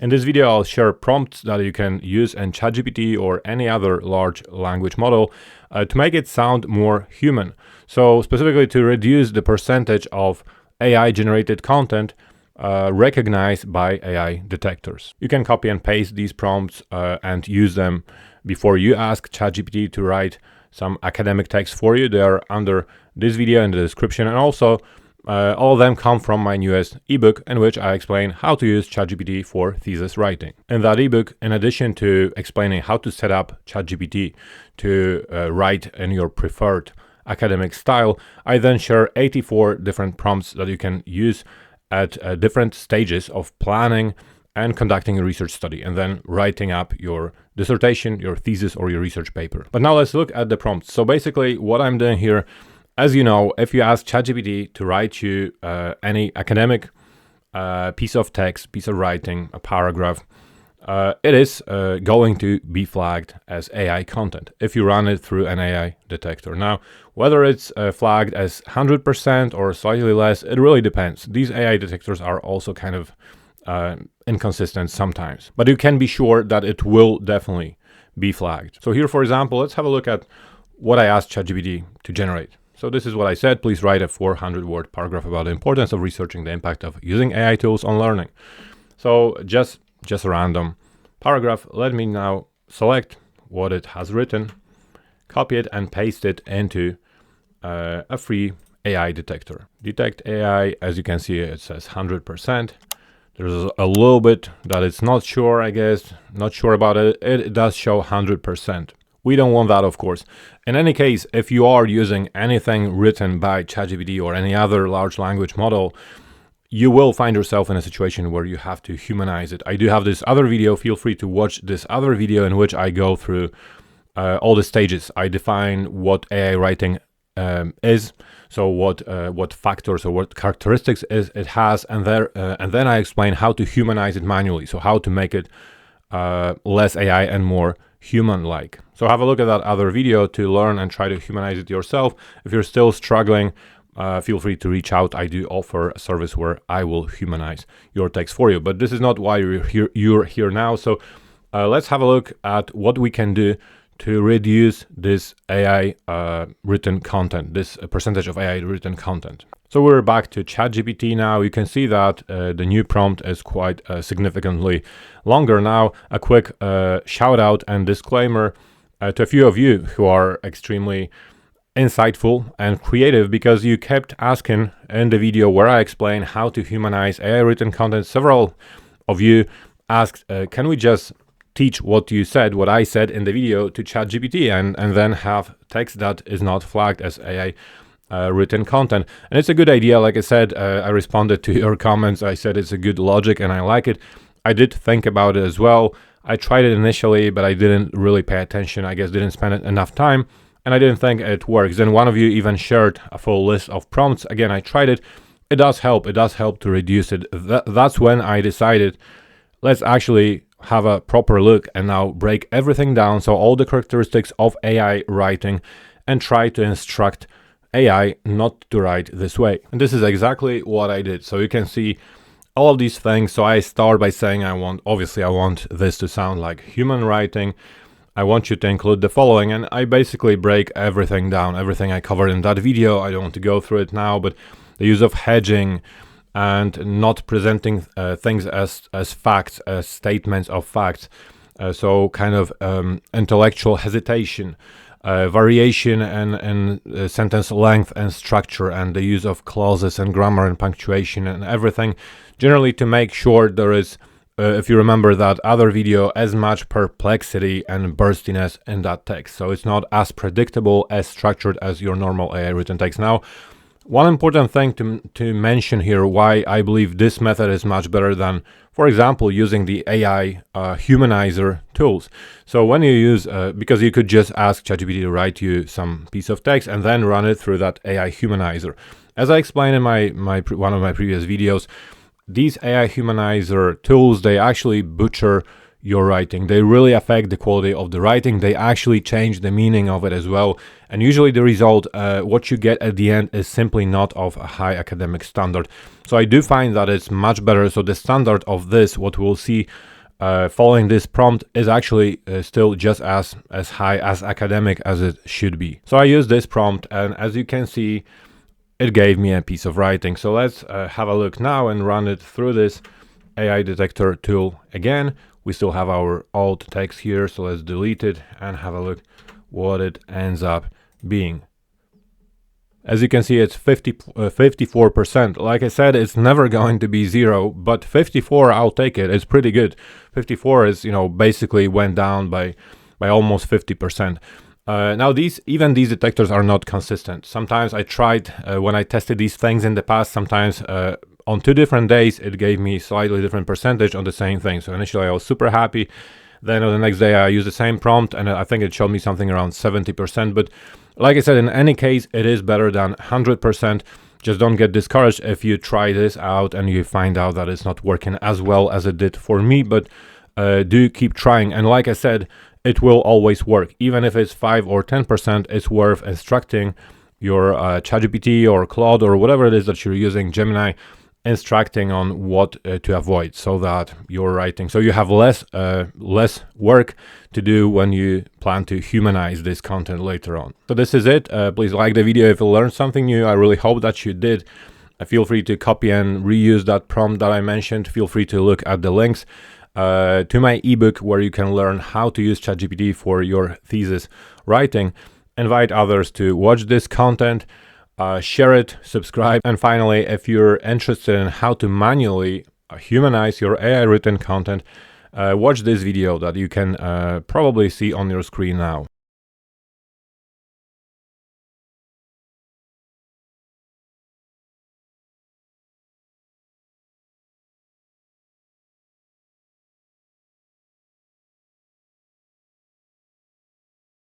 In this video, I'll share prompts that you can use in ChatGPT or any other large language model to make it sound more human. So specifically to reduce the percentage of AI-generated content recognized by AI detectors. You can copy and paste these prompts and use them before you ask ChatGPT to write some academic text for you. They are under this video in the description, and also all of them come from my newest ebook in which I explain how to use ChatGPT for thesis writing. In that ebook, in addition to explaining how to set up ChatGPT to write in your preferred academic style, I then share 84 different prompts that you can use at different stages of planning and conducting a research study, and then writing up your dissertation, your thesis, or your research paper. But now let's look at the prompts. So basically what I'm doing here, as you know, if you ask ChatGPT to write you any academic piece of text, piece of writing, a paragraph, it is going to be flagged as AI content if you run it through an AI detector. Now, whether it's flagged as 100% or slightly less, it really depends. These AI detectors are also kind of inconsistent sometimes, but you can be sure that it will definitely be flagged. So here, for example, let's have a look at what I asked ChatGPT to generate. So this is what I said: please write a 400-word paragraph about the importance of researching the impact of using AI tools on learning. So just a random paragraph. Let me now select what it has written, copy it and paste it into a free AI detector. Detect AI, as you can see, it says 100%. There's a little bit that it's not sure, I guess, not sure about it. It does show 100%. We don't want that, of course. In any case, if you are using anything written by ChatGPT or any other large language model, you will find yourself in a situation where you have to humanize it. I do have this other video. Feel free to watch this other video in which I go through all the stages. I define what AI writing is, so what factors or what characteristics it has, and then I explain how to humanize it manually, so how to make it less AI and more human-like. So have a look at that other video to learn and try to humanize it yourself. If you're still struggling, feel free to reach out. I do offer a service where I will humanize your text for you, but this is not why you're here now. So let's have a look at what we can do to reduce this AI written content, this percentage of AI written content. So we're back to ChatGPT now. You can see that the new prompt is quite significantly longer now. A quick shout out and disclaimer to a few of you who are extremely insightful and creative, because you kept asking in the video where I explain how to humanize AI written content. Several of you asked, can we just teach what you said, what I said in the video, to ChatGPT and then have text that is not flagged as AI written content? And it's a good idea. Like I said, I responded to your comments. I said it's a good logic and I like it. I did think about it as well. I tried it initially, but I didn't really pay attention. I guess didn't spend enough time, and I didn't think it works. Then one of you even shared a full list of prompts. Again, I tried it. It does help. It does help to reduce it. That's when I decided, let's actually have a proper look and now break everything down. So all the characteristics of AI writing, and try to instruct AI not to write this way. And this is exactly what I did. So you can see all of these things. So I start by saying I want this to sound like human writing. I want you to include the following, and I basically break everything down, everything I covered in that video. I don't want to go through it now, but the use of hedging and not presenting things as facts, as statements of facts. So kind of intellectual hesitation, variation and sentence length and structure, and the use of clauses and grammar and punctuation and everything, generally to make sure there is, if you remember that other video, as much perplexity and burstiness in that text. So it's not as predictable, as structured as your normal AI written text. Now, one important thing to mention here, why I believe this method is much better than, for example, using the AI humanizer tools. So when you use, because you could just ask ChatGPT to write you some piece of text and then run it through that AI humanizer. As I explained in one of my previous videos, these AI humanizer tools, they actually butcher your writing. They really affect the quality of the writing. They actually change the meaning of it as well. And usually the result, what you get at the end, is simply not of a high academic standard. So I do find that it's much better. So the standard of this, what we'll see following this prompt, is actually still just as high, as academic as it should be. So I use this prompt, and as you can see, it gave me a piece of writing. So let's have a look now and run it through this AI detector tool again. We still have our alt text here, so let's delete it and have a look what it ends up being. As you can see, it's 54%. Like I said, it's never going to be 0, but 54, I'll take it. It's pretty good. 54 is, basically went down by almost 50%. Now even these detectors are not consistent. Sometimes I tried, when I tested these things in the past, sometimes on 2 different days, it gave me slightly different percentage on the same thing. So initially I was super happy. Then on the next day I used the same prompt, and I think it showed me something around 70%. But like I said, in any case, it is better than 100%. Just don't get discouraged if you try this out and you find out that it's not working as well as it did for me. But do keep trying. And like I said, it will always work. Even if it's 5 or 10%, it's worth instructing your ChatGPT or Claude or whatever it is that you're using, Gemini, instructing on what to avoid, so that you're writing, so you have less work to do when you plan to humanize this content later on. So this is it. Please like the video if you learned something new. I really hope that you did. Feel free to copy and reuse that prompt that I mentioned. Feel free to look at the links to my ebook, where you can learn how to use ChatGPT for your thesis writing. Invite others to watch this content. Share it, subscribe, and finally, if you're interested in how to manually humanize your AI written content, watch this video that you can probably see on your screen now.